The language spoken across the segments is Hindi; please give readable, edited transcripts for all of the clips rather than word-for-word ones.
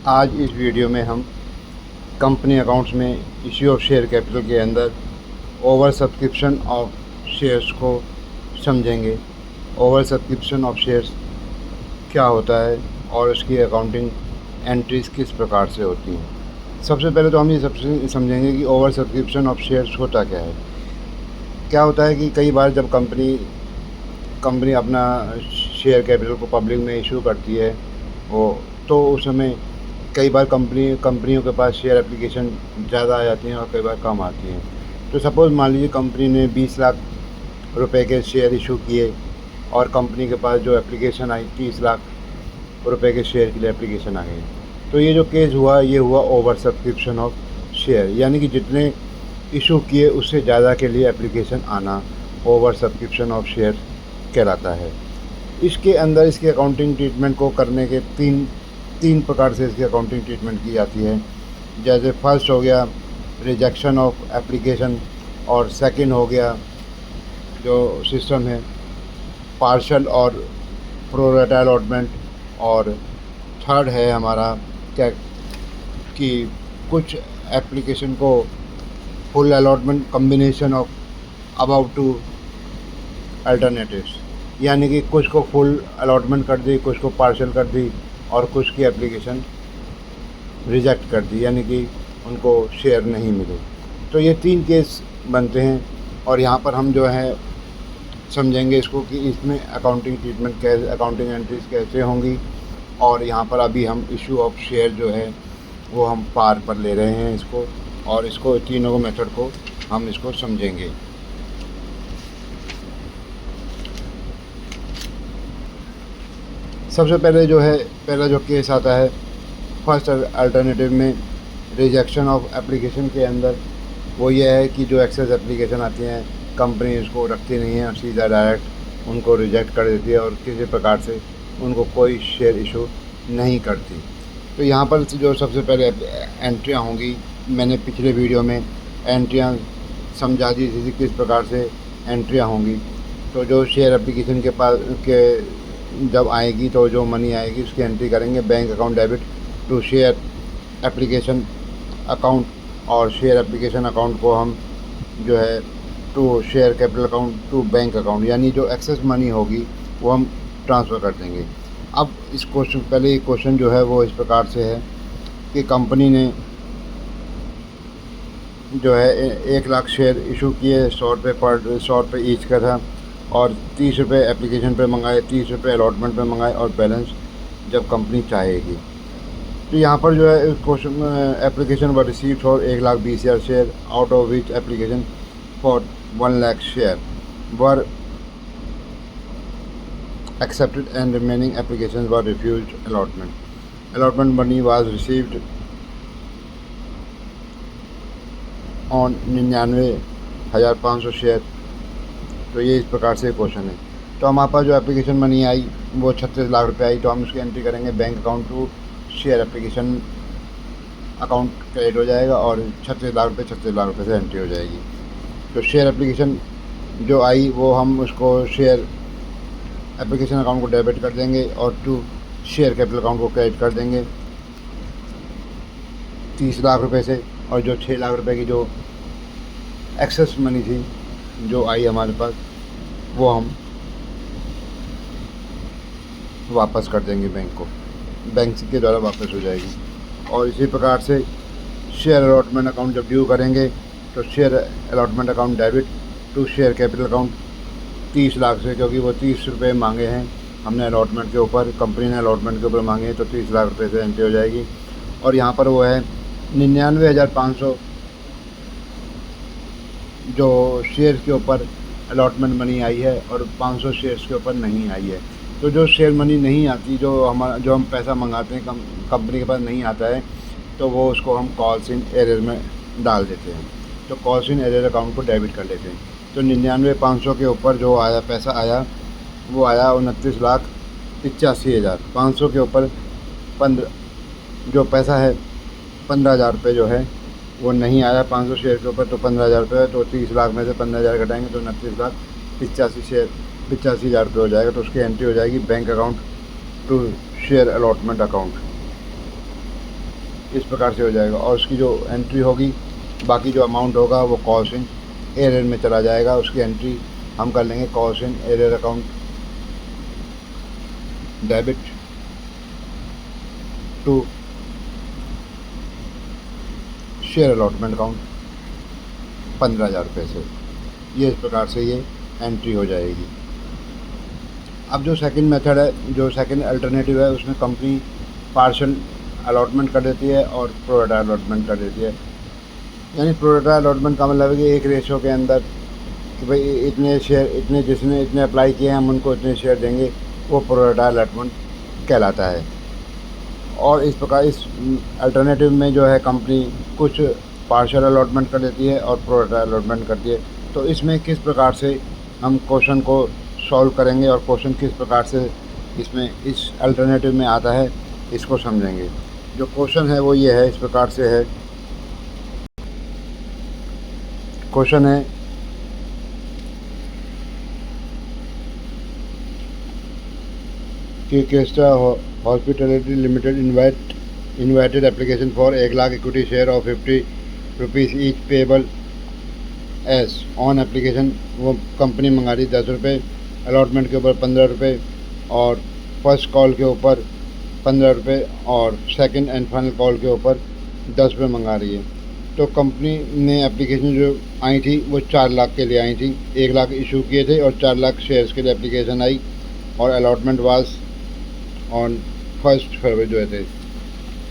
आज इस वीडियो में हम कंपनी अकाउंट्स में इश्यू ऑफ शेयर कैपिटल के अंदर ओवर सब्सक्रिप्शन ऑफ शेयर्स को समझेंगे। ओवर सब्सक्रिप्शन ऑफ शेयर्स क्या होता है और इसकी अकाउंटिंग एंट्रीज किस प्रकार से होती हैं। सबसे पहले तो हम ये सबसे समझेंगे कि ओवर सब्सक्रिप्शन ऑफ शेयर्स होता क्या है। क्या होता है कि कई बार जब कंपनी अपना शेयर कैपिटल को पब्लिक में इशू करती है वो, तो उस समय कई बार कंपनियों के पास शेयर एप्लीकेशन ज़्यादा आ जाती हैं और कई बार कम आती हैं। तो सपोज़ मान लीजिए कंपनी ने 20 लाख रुपए के शेयर इशू किए और कंपनी के पास जो एप्लीकेशन आई 30 लाख रुपए के शेयर के लिए एप्लीकेशन आ गई। तो ये जो केस हुआ ये हुआ ओवर सब्सक्रिप्शन ऑफ शेयर, यानी कि जितने इशू किए उससे ज़्यादा के लिए एप्लीकेशन आना ओवर सब्सक्रिप्शन ऑफ शेयर कहलाता है। इसके अंदर इसकी अकाउंटिंग ट्रीटमेंट को करने के तीन प्रकार से इसकी अकाउंटिंग ट्रीटमेंट की जाती है। जैसे फर्स्ट हो गया रिजेक्शन ऑफ एप्लीकेशन, और सेकंड हो गया जो सिस्टम है पार्शल और प्रो राटा अलॉटमेंट, और थर्ड है हमारा क्या कि कुछ एप्लीकेशन को full allotment combination of about two alternatives, यानी कि कुछ को फुल अलॉटमेंट कर दी, कुछ को पार्शल कर दी और कुछ की एप्लीकेशन रिजेक्ट कर दी, यानी कि उनको शेयर नहीं मिले। तो ये 3 केस बनते हैं और यहाँ पर हम जो है समझेंगे इसको कि इसमें अकाउंटिंग ट्रीटमेंट कैसे, अकाउंटिंग एंट्रीज कैसे होंगी। और यहाँ पर अभी हम इशू ऑफ शेयर जो है वो हम पार पर ले रहे हैं इसको, और इसको तीनों मेथड को हम इसको समझेंगे। सबसे पहले जो है पहला जो केस आता है फर्स्ट अल्टरनेटिव में रिजेक्शन ऑफ एप्लीकेशन के अंदर, वो ये है कि जो एक्सेस एप्लीकेशन आती हैं कंपनी उसको रखती नहीं है और सीधा डायरेक्ट उनको रिजेक्ट कर देती है और किसी प्रकार से उनको कोई शेयर इशू नहीं करती। तो यहाँ पर जो सबसे पहले एंट्रियाँ होंगी, मैंने पिछले वीडियो में एंट्रियाँ समझा दी थी किस प्रकार से एंट्रियाँ होंगी। तो जो शेयर एप्लीकेशन के पास के जब आएगी तो जो मनी आएगी उसकी एंट्री करेंगे bank account debit to share application account, और शेयर एप्लीकेशन अकाउंट को हम जो है to share capital account to bank account, यानी जो एक्सेस मनी होगी वो हम ट्रांसफ़र कर देंगे। अब इस क्वेश्चन पहले क्वेश्चन जो है वो इस प्रकार से है कि कंपनी ने जो है 1 लाख शेयर इशू किए, 100 रुपये ईच का था, और 30 रुपये एप्लीकेशन पे मंगाए, 30 रुपये अलॉटमेंट पे मंगाए, और बैलेंस जब कंपनी चाहेगी। तो यहाँ पर जो है question application were received for 1,20,000 share, out of which application for 1 lakh share were accepted and remaining applications were refused allotment. Allotment money was received on 99,500 share. तो ये इस प्रकार से क्वेश्चन है। तो हमारे पास जो एप्लीकेशन मनी आई वो 36 लाख रुपए आई, तो हम उसकी एंट्री करेंगे bank account to share application account credit हो जाएगा और 36 लाख रुपये से एंट्री हो जाएगी। तो शेयर एप्लीकेशन जो आई वो हम उसको शेयर एप्लीकेशन अकाउंट को डेबिट कर देंगे और टू शेयर कैपिटल अकाउंट को क्रेडिट कर देंगे 30 लाख रुपए से, और जो 6 लाख रुपए की जो एक्सेस मनी थी जो आई हमारे पास वो हम वापस कर देंगे बैंक को, बैंक के द्वारा वापस हो जाएगी। और इसी प्रकार से शेयर अलॉटमेंट अकाउंट जब ड्यू करेंगे तो share allotment account debit to share capital account 30 lakh से, क्योंकि वो 30 रुपये मांगे हैं हमने अलॉटमेंट के ऊपर, कंपनी ने अलॉटमेंट के ऊपर मांगे हैं, तो 30 लाख रुपये से एंट्री हो जाएगी। और यहाँ पर वो है 99,500 जो शेयर के ऊपर अलॉटमेंट मनी आई है और 500 शेयर्स के ऊपर नहीं आई है। तो जो शेयर मनी नहीं आती, जो हम पैसा मंगाते हैं कंपनी के पास नहीं आता है, तो वो उसको हम कॉल्स इन एरर में डाल देते हैं, तो कॉल्स इन एरर अकाउंट को डेबिट कर लेते हैं। तो 99,500 के ऊपर जो आया पैसा आया वो आया 29,85,000। 500 के ऊपर 15 जो पैसा है 15,000 रुपये जो है वो नहीं आया 500 शेयर के ऊपर, तो 15,000 रुपये, तो 30 लाख में से 15,000 घटाएंगे तो 29,85,000 रुपये हो जाएगा। तो उसकी एंट्री हो जाएगी bank account to share allotment account. इस प्रकार से हो जाएगा। और उसकी जो एंट्री होगी, बाकी जो अमाउंट होगा वो कॉस्ट इन एरियर में चला जाएगा। उसकी एंट्री हम कर लेंगे cost in arrear account, debit to share allotment account 15,000 रुपये से। ये इस प्रकार से ये एंट्री हो जाएगी। अब जो सेकंड मेथड है, जो सेकंड अल्टरनेटिव है, उसमें कंपनी पार्शल अलॉटमेंट कर देती है और प्रोरेटा अलॉटमेंट कर देती है। यानी प्रोरेटा अलॉटमेंट का मतलब है कि एक रेशो के अंदर कि भाई इतने शेयर, इतने जिसने इतने अप्लाई किए हैं हम उनको इतने शेयर देंगे, वो प्रोरेटा अलॉटमेंट कहलाता है। और इस प्रकार इस अल्टरनेटिव में जो है कंपनी कुछ पार्शल अलॉटमेंट कर देती है और प्रोरेटा अलॉटमेंट करती है। तो इसमें किस प्रकार से हम क्वेश्चन को सॉल्व करेंगे और क्वेश्चन किस प्रकार से इसमें इस अल्टरनेटिव में आता है, इसको समझेंगे। जो क्वेश्चन है वो ये है, इस प्रकार से है। क्वेश्चन है कि केस्टा hospitality limited invited application for 1,00,000 equity share of 50 rupees each payable as on application. वो कंपनी मंगा रही 10 रुपये, अलॉटमेंट के ऊपर 15 रुपये और फर्स्ट कॉल के ऊपर 15 रुपये और सेकंड एंड फाइनल कॉल के ऊपर 10 रुपये मंगा रही है। तो कंपनी ने एप्लीकेशन जो आई थी वो 4 लाख के लिए आई थी। 1 लाख इशू किए थे और 4 लाख शेयर्स के लिए एप्लीकेशन आई और अलॉटमेंट वाज ऑन 1 फरवरी जो थे।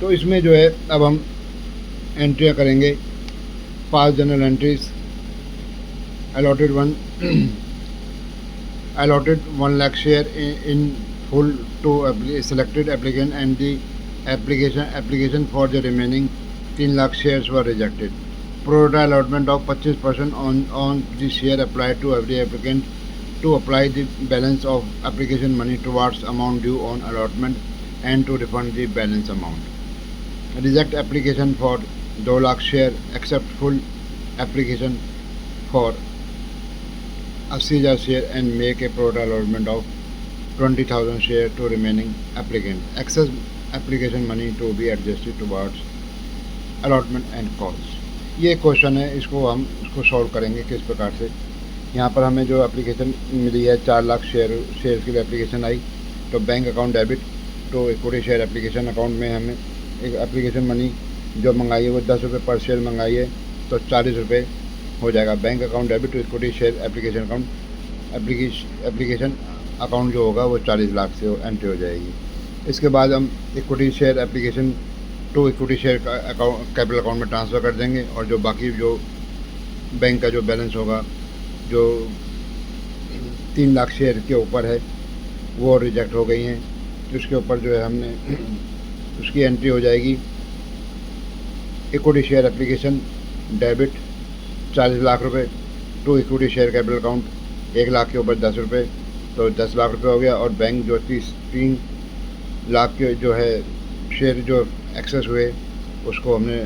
तो इसमें जो है अब हम एंट्रियाँ करेंगे। 5 general entries. allotted 1 lakh share in full to selected applicant, and the application for the remaining 3 lakh shares were rejected. Pro-rata allotment of 25% on the share applied to every applicant to apply the balance of application money towards amount due on allotment and to refund the balance amount. Reject application for 2 lakh share, accept full application for 80,000 share and make a pro-rata allotment of 20,000 share to remaining applicant. Excess application money to be adjusted towards allotment and cost. ये क्वेश्चन है, इसको सॉल्व करेंगे किस प्रकार से। यहाँ पर हमें जो एप्लीकेशन मिली है 4 लाख शेयर के लिए एप्लीकेशन आई, तो बैंक अकाउंट डेबिट तो इक्विटी शेयर एप्लीकेशन अकाउंट में हमें एक एप्लीकेशन मनी जो मंगाई है वो 10 रुपये पर शेयर मंगाई है, तो 40 रुपये हो जाएगा। Bank account debit to equity share application account, application account जो होगा वो 40 लाख से एंट्री हो जाएगी। इसके बाद हम equity share application to equity share का अकाउंट कैपिटल अकाउंट में ट्रांसफ़र कर देंगे और जो बाकी जो बैंक का जो बैलेंस होगा जो 3 लाख शेयर के ऊपर है वो रिजेक्ट हो गई हैं, उसके ऊपर जो है हमने उसकी एंट्री हो जाएगी। Equity share application debit 40 lakh रुपए to equity share capital account 1 lakh के ऊपर 10 रुपये, तो 10 लाख रुपए हो गया। और बैंक जो 3 लाख के जो है शेयर जो एक्सेस हुए उसको हमने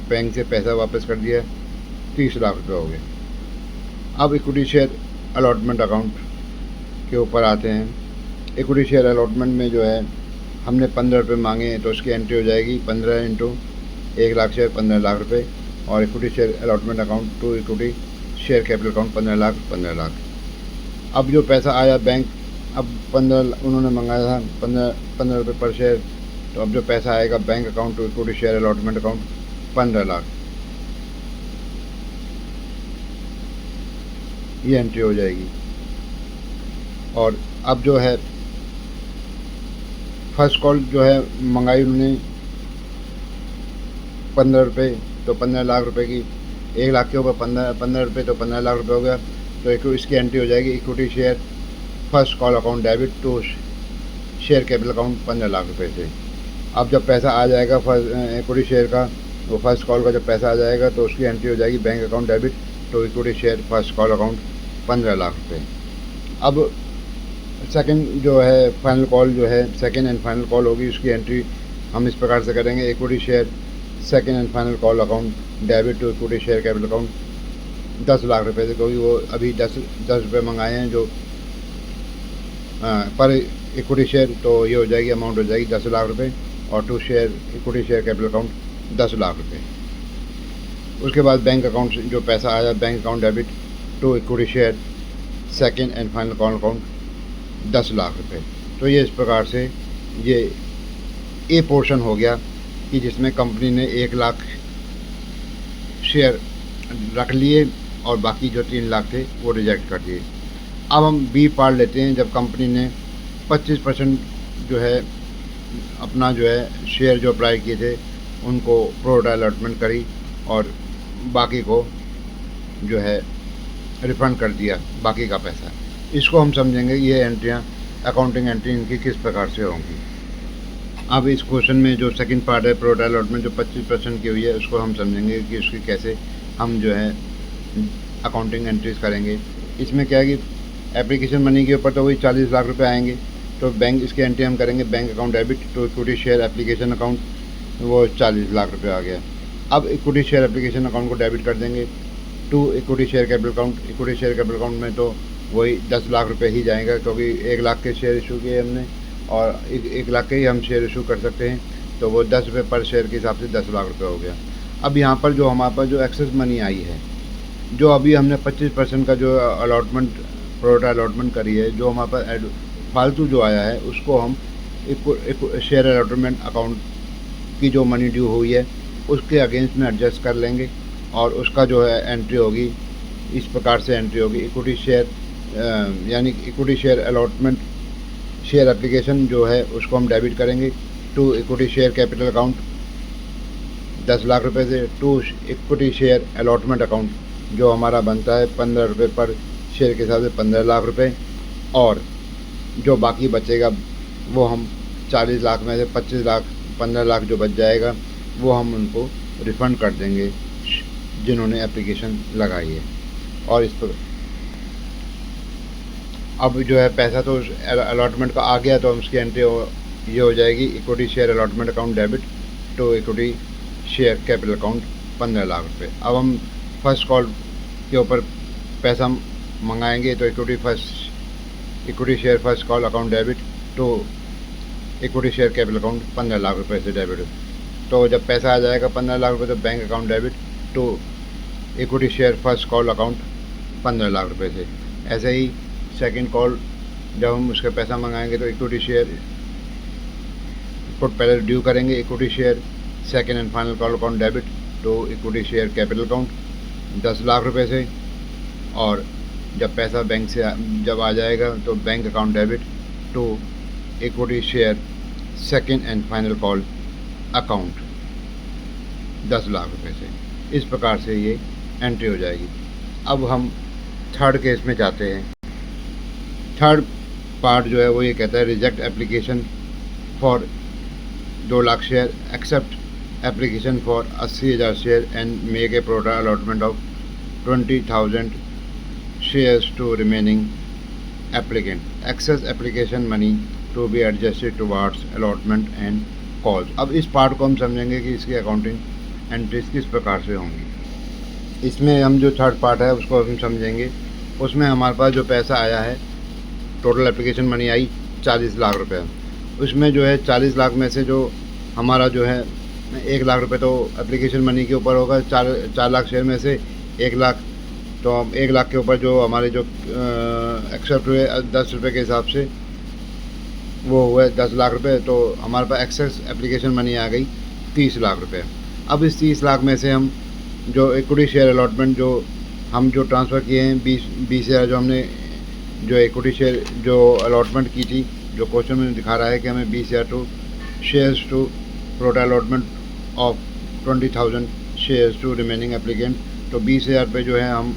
बैंक से पैसा वापस कर दिया, 30 लाख रुपये हो गए। अब इक्विटी शेयर अलॉटमेंट अकाउंट के ऊपर आते हैं। इक्विटी शेयर अलॉटमेंट में जो है हमने 15 रुपये मांगे हैं, तो उसकी एंट्री हो जाएगी 15 इंटू 1 लाख शेयर 15 लाख रुपए। और equity share allotment account to equity share capital account 15 lakh. अब जो पैसा आया बैंक, अब 15 उन्होंने मंगाया था 15 रुपये पर शेयर, तो अब जो पैसा आएगा bank account to equity share allotment account 15 lakh, ये एंट्री हो जाएगी। और अब जो है फर्स्ट कॉल जो है मंगाई उन्होंने 15 रुपये, तो 15 लाख रुपए की 1 लाख के ऊपर 15 रुपये, तो 15 लाख रुपये हो गया। तो इसकी एंट्री हो जाएगी equity share first call account debit to share capital account 15 lakh रुपए से। अब जब पैसा आ जाएगा इक्विटी शेयर का, वो फर्स्ट कॉल का जब पैसा आ जाएगा तो उसकी एंट्री हो जाएगी bank account debit to equity share first call account 15 lakh रुपये। अब सेकंड जो है फाइनल कॉल जो है सेकंड एंड फाइनल कॉल होगी, उसकी एंट्री हम इस प्रकार से करेंगे। Equity share second and final call account debit to equity share capital account 10 lakh रुपये से, क्योंकि वो अभी 10 रुपये मंगाए हैं जो पर इक्विटी शेयर, तो ये हो जाएगी अमाउंट हो जाएगी 10 लाख रुपये। और to share equity share capital account 10 lakh रुपए। उसके बाद बैंक अकाउंट से जो पैसा आया, bank account debit to equity share second and final call account 10 lakh रुपए। तो ये इस प्रकार से ये ए पोर्शन हो गया कि जिसमें कंपनी ने 1 लाख शेयर रख लिए और बाकी जो 3 लाख थे वो रिजेक्ट कर दिए। अब हम बी पार्ट लेते हैं, जब कंपनी ने 25% जो है अपना जो है शेयर जो अप्लाई किए थे उनको प्रोरेट अलॉटमेंट करी और बाकी को जो है रिफ़ंड कर दिया, बाकी का पैसा। इसको हम समझेंगे ये एंट्रियाँ, अकाउंटिंग एंट्री इनकी किस प्रकार से होंगी। अब इस क्वेश्चन में जो सेकंड पार्ट है प्रोरेट अलॉटमेंट जो 25% की हुई है उसको हम समझेंगे कि उसकी कैसे हम जो है अकाउंटिंग एंट्रीज करेंगे। इसमें क्या है कि एप्लीकेशन मनी के ऊपर तो वही 40 लाख रुपए आएंगे, तो बैंक इसके एंट्री हम करेंगे bank account debit to equity share application account, वो 40 लाख रुपए आ गया। अब इक्विटी शेयर एप्लीकेशन अकाउंट को डेबिट कर देंगे to equity share capital account. Equity share capital account में तो वही 10 लाख रुपए ही जाएगा, क्योंकि 1 लाख के शेयर इशू किए हमने और 1 लाख के ही हम शेयर इशू कर सकते हैं, तो वो 10 रुपये पर शेयर के हिसाब से 10 लाख रुपये हो गया। अब यहाँ पर जो हमारे पास जो एक्सेस मनी आई है, जो अभी हमने 25% का जो अलॉटमेंट प्रोरेट अलॉटमेंट करी है, जो हमारे पास फालतू जो आया है उसको हम शेयर अलॉटमेंट अकाउंट की जो मनी ड्यू हुई है उसके अगेंस्ट में एडजस्ट कर लेंगे और उसका जो है एंट्री होगी, इस प्रकार से एंट्री होगी। इक्विटी शेयर यानी equity share allotment share application जो है उसको हम डेबिट करेंगे to equity share capital account 10 lakh रुपए से to equity share allotment account जो हमारा बनता है 15 रुपये पर शेयर के हिसाब से 15 लाख रुपए, और जो बाकी बचेगा वो हम 40 लाख में से 25 लाख 15 लाख जो बच जाएगा वो हम उनको रिफ़ंड कर देंगे जिन्होंने एप्लीकेशन लगाई है। और इस पर अब जो है पैसा तो अलॉटमेंट का आ गया, तो हम उसकी एंट्री ये हो जाएगी equity share allotment account debit to equity share capital account 15 lakh रुपए। अब हम फर्स्ट कॉल के ऊपर पैसा मंगाएंगे, तो equity share first call account debit to equity share capital account 15 lakh रुपए से डेबिट। तो जब पैसा आ जाएगा 15 लाख रुपए, तो bank account debit to equity share first call account 15 lakh रुपए से। ऐसे ही सेकंड कॉल जब हम उसका पैसा मंगाएंगे तो इक्विटी शेयर को पहले ड्यू करेंगे, equity share second and final call account debit to equity share capital account 10 lakh रुपए से। और जब पैसा बैंक से जब आ जाएगा तो bank account debit to equity share second and final call account 10 lakh रुपए से। इस प्रकार से ये एंट्री हो जाएगी। अब हम थर्ड केस में जाते हैं। थर्ड पार्ट जो है वो ये कहता है reject application for 2 lakh share, accept application for 80,000 share and make a prorate allotment of 20,000 shares to remaining applicant, excess application money to be adjusted towards allotment and calls. अब इस पार्ट को हम समझेंगे कि इसकी अकाउंटिंग एंट्रीज किस प्रकार से होंगी। इसमें हम जो थर्ड पार्ट है उसको हम समझेंगे। उसमें हमारे पास जो पैसा आया है, total application money I 40 lakh रुपए। उसमें जो है 40 लाख में से जो हमारा जो है 1 लाख रुपए तो एप्लीकेशन मनी के ऊपर होगा, 4 लाख शेयर में से 1 लाख, तो 1 लाख के ऊपर जो हमारे जो एक्सेप्ट हुए 10 रुपये के हिसाब से वो हुए 10 लाख रुपए, तो हमारे पास एक्सेस एप्लीकेशन मनी आ गई 30 लाख रुपए। अब इस 30 लाख में से हम जो इक्विटी शेयर अलॉटमेंट जो हम जो ट्रांसफ़र किए हैं 20 हज़ार, जो हमने जो इक्विटी शेयर जो अलॉटमेंट की थी, जो क्वेश्चन में दिखा रहा है कि हमें 20,000 to shares to prorate allotment of 20,000 shares to remaining applicant, तो 20,000 पे जो है हम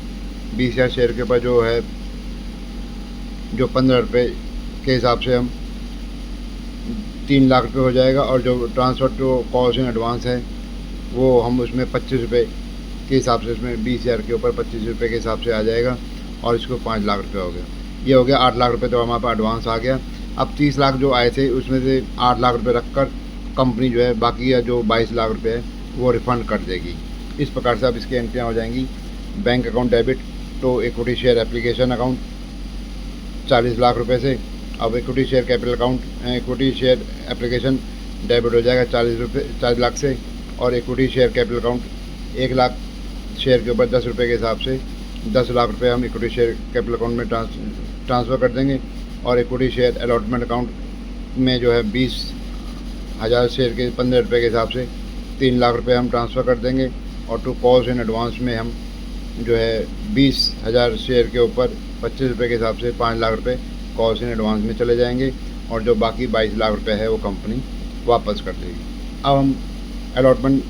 20,000 शेयर के ऊपर जो है जो 15 रुपये के हिसाब से हम 3 लाख रुपये हो जाएगा। और जो transfer to cost in advance है वो हम उसमें 25 रुपये के हिसाब से, उसमें 20,000 के ऊपर 25 रुपये के हिसाब से आ जाएगा और इसको 5 लाख रुपये हो गया। ये हो गया 8 लाख रुपये, तो हमारे पास एडवांस आ गया। अब 30 लाख जो आए थे उसमें से 8 लाख रुपये रख कर कंपनी जो है बाकी या जो 22 लाख रुपये है वो रिफ़ंड कर देगी। इस प्रकार से अब इसकी एंट्रियाँ हो जाएंगी। Bank account debit to equity share application account 40 lakh रुपये से। अब equity share capital account equity share application debit हो जाएगा 40 लाख से और equity share capital account 1 lakh share के ऊपर 10 रुपये के हिसाब से 10 लाख रुपये हम इक्विटी शेयर कैपिटल अकाउंट में ट्रांसफ़र कर देंगे। और इक्विटी शेयर अलॉटमेंट अकाउंट में जो है 20,000 शेयर के 15 रुपये के हिसाब से 3 लाख रुपये हम ट्रांसफ़र कर देंगे। और टू कॉल्स इन एडवांस में हम जो है 20,000 शेयर के ऊपर 25 रुपये के हिसाब से 5 लाख रुपये कॉल्स इन एडवांस में चले जाएंगे। और जो बाकी 22 लाख रुपये है वो कंपनी वापस कर देगी। अब हम अलॉटमेंट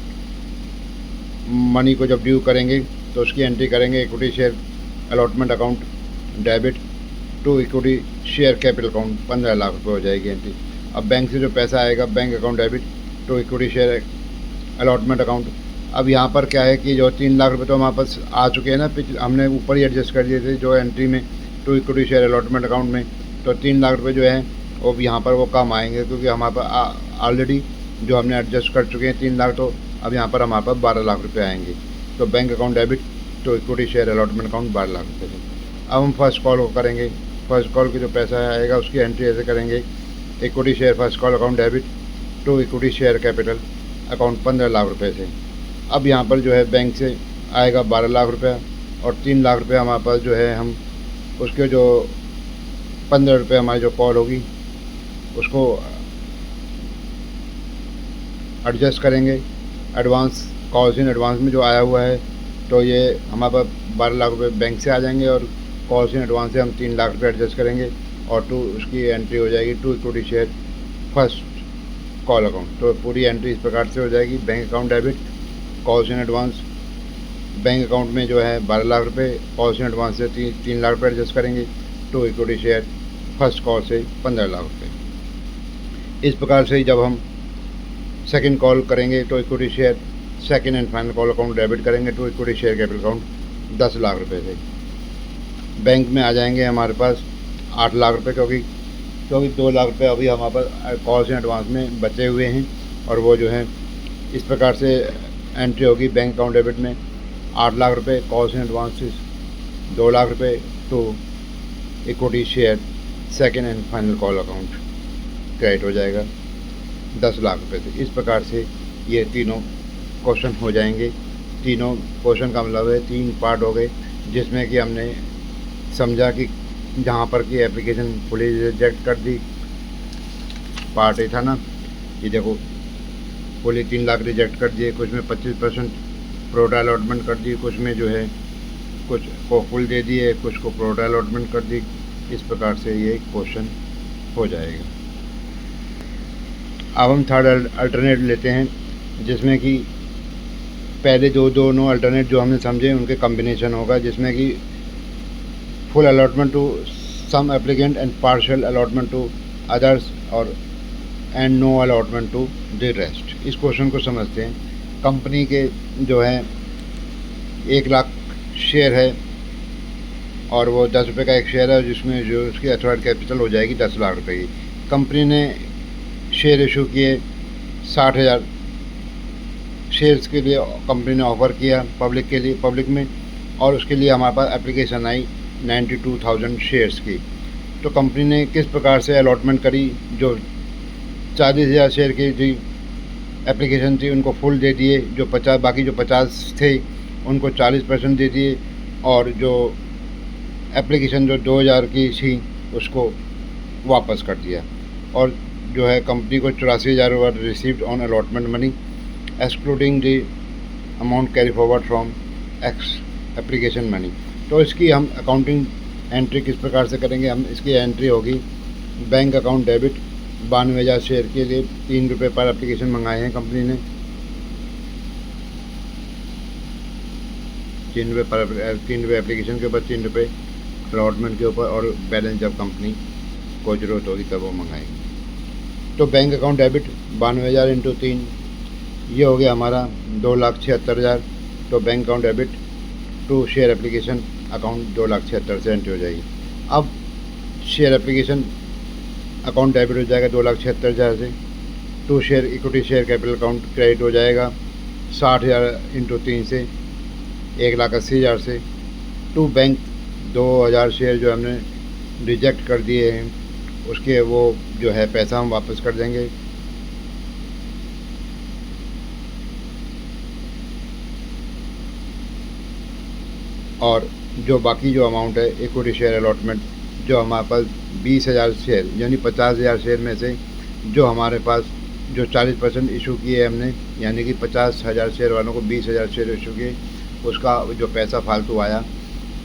मनी को जब ड्यू करेंगे तो उसकी एंट्री करेंगे equity share allotment account debit to equity share capital account 15 lakh रुपये हो जाएगी एंट्री। अब बैंक से जो पैसा आएगा bank account debit to equity share allotment account. अब यहाँ पर क्या है कि जो 3 लाख रुपये तो हमारे पास आ चुके हैं ना, हमने ऊपर ही एडजस्ट कर दिए थे जो एंट्री में to equity share allotment account में। तो 3 लाख रुपये जो है वो यहाँ पर वो कम आएंगे क्योंकि हमारे पास ऑलरेडी जो हमने एडजस्ट कर चुके हैं 3 लाख, तो अब यहाँ पर हमारे पास 12 लाख रुपये आएंगे। तो bank account debit to equity share allotment account 12 lakh रुपये से। अब हम फर्स्ट कॉल को करेंगे। फर्स्ट कॉल की जो पैसा आएगा उसकी एंट्री ऐसे करेंगे equity share first call account debit to equity share capital account 15 lakh रुपये से। अब यहाँ पर जो है बैंक से आएगा 12 लाख रुपया और 3 लाख रुपये हमारे पास जो है हम उसके जो 15 रुपये हमारी जो कॉल होगी उसको एडजस्ट करेंगे एडवांस कॉल्स इन एडवांस में जो आया हुआ है। तो ये हमारे पास 12 लाख रुपये बैंक से आ जाएंगे और कॉल्स इन एडवांस से हम 3 लाख रुपये एडजस्ट करेंगे और टू उसकी एंट्री हो जाएगी to equity share first call account. तो पूरी एंट्री इस प्रकार से हो जाएगी bank account debit calls in advance bank account में जो है 12 लाख रुपये कॉल्स इन एडवांस से 3 लाख रुपये एडजस्ट करेंगे to equity share first call से 15 लाख रुपये। इस प्रकार से जब हम सेकंड कॉल करेंगे तो equity share second and final call account debit करेंगे to equity share capital account 10 lakh रुपये से। बैंक में आ जाएंगे हमारे पास 8 लाख रुपये क्योंकि 2 लाख रुपये अभी हमारे पास कॉल्स इन एडवांस में बचे हुए हैं। और वो जो है इस प्रकार से एंट्री होगी बैंक अकाउंट डेबिट में 8 लाख रुपये कॉल्स इन एडवांस 2 लाख रुपये to equity share second and final call account credit हो जाएगा 10 लाख रुपये से। इस प्रकार से ये तीनों क्वेश्चन हो जाएंगे। तीनों क्वेश्चन का मतलब है 3 पार्ट हो गए जिसमें कि हमने समझा कि जहाँ पर कि एप्लीकेशन फुली रिजेक्ट कर दी। पार्ट ए था ना, ये देखो फुली 3 लाख रिजेक्ट कर दिए, कुछ में 25% प्रोटा अलॉटमेंट कर दी, कुछ में जो है कुछ को फुल दे दिए, कुछ को प्रोटा अलॉटमेंट कर दी। इस प्रकार से ये क्वेश्चन हो जाएगा। अब हम थर्ड अल्टरनेट लेते हैं जिसमें कि पहले जो दोनों अल्टरनेट जो हमने समझे उनके कॉम्बिनेशन होगा, जिसमें कि full allotment to some applicant and partial allotment to others और and no allotment to the rest. इस क्वेश्चन को समझते हैं। कंपनी के जो है 1 लाख शेयर है और वो 10 रुपये का एक शेयर है जिसमें जो उसकी अथॉराइज्ड कैपिटल हो जाएगी 10 लाख रुपये की। कंपनी ने शेयर इशू किए 60,000 शेयर्स के लिए कंपनी ने ऑफ़र किया पब्लिक में, और उसके लिए हमारे पास एप्लीकेशन आई 92,000 शेयर्स की। तो कंपनी ने किस प्रकार से अलॉटमेंट करी, जो 40,000 शेयर की जो एप्लीकेशन थी उनको फुल दे दिए, जो 50 बाकी जो 50 थे उनको 40% दे दिए, और जो एप्लीकेशन जो 2,000 की थी उसको वापस कर दिया। और जो है कंपनी को 84,000 वर received on allotment money excluding the amount carry forward from x application money. तो इसकी हम अकाउंटिंग एंट्री किस प्रकार से करेंगे, हम इसकी एंट्री होगी बैंक अकाउंट डेबिट 92,000 शेयर के लिए 3 रुपये पर एप्लीकेशन मंगाए हैं कंपनी ने, 3 रुपये एप्लीकेशन के ऊपर 3 रुपये अलॉटमेंट के ऊपर, और बैलेंस जब कंपनी को जरूरत होगी तब वो मंगाएंगे। तो बैंक अकाउंट डेबिट 92,000 इंटू 3 ये हो गया हमारा 2,76,000। तो bank account debit to share application account 2,76,000 से एंट्री हो जाएगी। अब शेयर एप्लीकेशन अकाउंट डेबिट हो जाएगा 2,76,000 से, to share equity share capital account credit हो जाएगा 60,000 इंटू 3 से 1,80,000 से, टू बैंक 2,000 शेयर जो हमने रिजेक्ट कर दिए हैं उसके वो जो है पैसा हम वापस कर देंगे और जो बाकी जो अमाउंट है इक्विटी शेयर अलॉटमेंट, जो हमारे पास 20,000 शेयर यानी 50,000 शेयर में से जो हमारे पास जो 40% इशू किए हमने, यानी कि 50,000 शेयर वालों को 20,000 शेयर इशू किए, उसका जो पैसा फालतू आया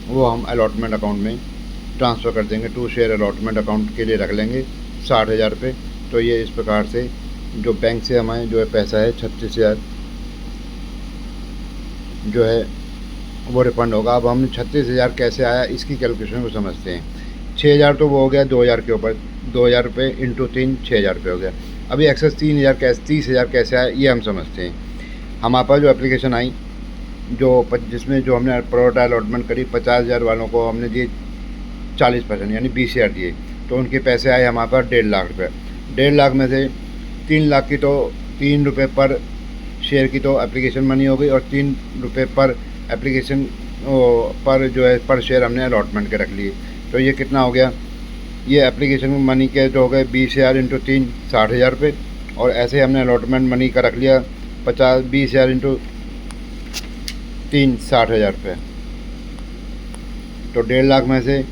वो हम अलॉटमेंट अकाउंट में ट्रांसफ़र कर देंगे। 2 शेयर अलॉटमेंट अकाउंट के लिए रख लेंगे 60,000 रुपये। तो ये इस प्रकार से जो बैंक से हमें जो है पैसा है 36,000 जो है वो रिफ़ंड होगा। अब हमने 36,000 कैसे आया इसकी कैलकुलेशन को समझते हैं। 6,000 तो वो हो गया 2,000 के ऊपर, 2,000 रुपये इंटू 3 6,000 रुपये हो गया। अभी एक्सेस 3,000 कैसे 30,000 कैसे आया ये हम समझते हैं। हमारे पास जो एप्लीकेशन आई जिसमें जो हमने प्रोडक्ट अलॉटमेंट करी 50,000 वालों को हमने दिए 40% यानी 20,000 दिए, तो उनके पैसे आए हमारे पास 1.5 लाख रुपये। 1.5 लाख में से 3 लाख की तो 3 रुपये पर शेयर की तो एप्लीकेशन मनी हो गई और 3 रुपये पर एप्लीकेशन पर जो है पर शेयर हमने अलॉटमेंट के रख लिए। तो ये कितना हो गया, ये एप्लीकेशन मनी के जो हो गए 20,000 इंटू 3 60,000 रुपये, और ऐसे हमने अलॉटमेंट मनी का रख लिया 20,000 इंटू 3 60,000 रुपये। तो 1.5 लाख में से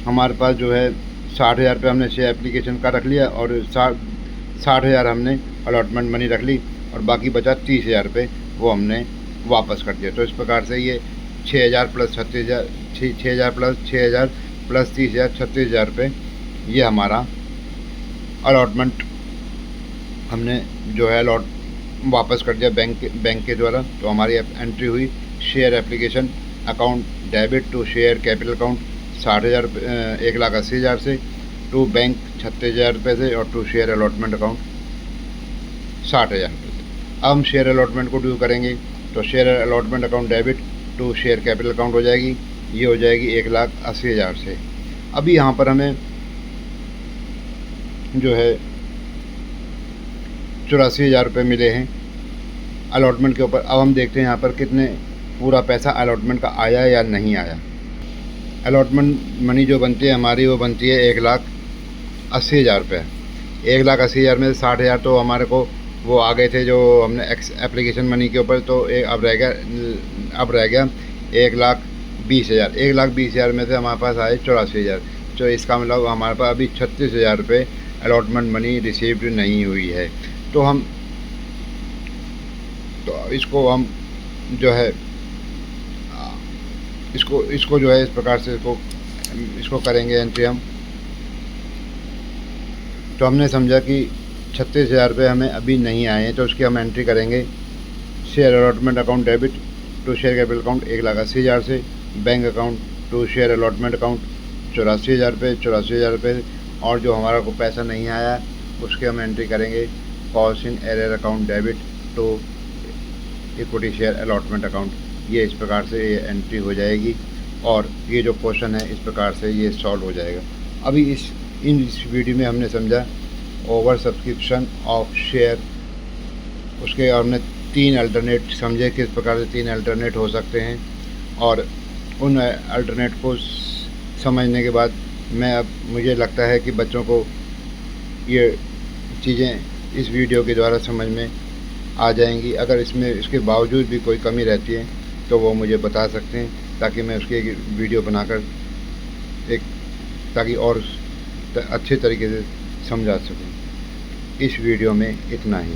हमारे पास जो है 60,000 रुपये हमने शेयर एप्लीकेशन का रख लिया और 60,000 हमने अलॉटमेंट मनी रख ली और बाकी बचा 30,000 रुपये वो हमने वापस कर दिया। तो इस प्रकार से ये 6,000 प्लस 36,000 6,000 प्लस 6,000 प्लस 30,000 36,000 रुपये ये हमारा अलॉटमेंट हमने जो है वापस कर दिया बैंक के द्वारा। तो हमारी एंट्री हुई share application account debit to share capital account 60,000 1,80,000 से, टू बैंक 36,000 रुपये से, और टू शेयर अलॉटमेंट अकाउंट 60,000 रुपये से। अब हम शेयर अलॉटमेंट को ड्यू करेंगे तो share allotment account debit to share capital account हो जाएगी, ये हो जाएगी 1,80,000 से। अभी यहाँ पर हमें जो है 84,000 रुपये मिले हैं अलॉटमेंट के ऊपर। अब हम देखते हैं यहाँ पर कितने पूरा पैसा अलॉटमेंट का आया या नहीं आया। अलॉटमेंट मनी जो बनती है हमारी वो बनती है 1,80,000 रुपये। 1,80,000 में से 60,000 तो हमारे को वो आ गए थे जो हमने एप्लीकेशन मनी के ऊपर, तो अब रह गया 1,20,000। 1,20,000 में से हमारे पास आए 84,000। तो इसका मतलब हमारे पास अभी 36,000 रुपये अलॉटमेंट मनी रिसीव्ड नहीं हुई है। तो इसको हम जो है इसको जो है इस प्रकार से इसको करेंगे एंट्री हम। तो हमने समझा कि 36,000 रुपये हमें अभी नहीं आए हैं, तो उसकी हम एंट्री करेंगे share allotment account debit to share capital account 1,80,000 से, bank account to share allotment account 84,000 रुपये, और जो हमारा को पैसा नहीं आया उसके हम एंट्री करेंगे cost in error account debit to equity share allotment account. ये इस प्रकार से ये एंट्री हो जाएगी और ये जो क्वेश्चन है इस प्रकार से ये सॉल्व हो जाएगा। अभी इस वीडियो में हमने समझा ओवर सब्सक्रिप्शन ऑफ शेयर, उसके हमने 3 अल्टरनेट समझे किस प्रकार से 3 अल्टरनेट हो सकते हैं, और उन अल्टरनेट को समझने के बाद मुझे लगता है कि बच्चों को ये चीज़ें इस वीडियो के द्वारा समझ में आ जाएंगी। अगर इसके बावजूद भी कोई कमी रहती है तो वो मुझे बता सकते हैं, ताकि मैं उसकी एक वीडियो बनाकर ताकि और अच्छे तरीके से समझा सकूं। इस वीडियो में इतना ही।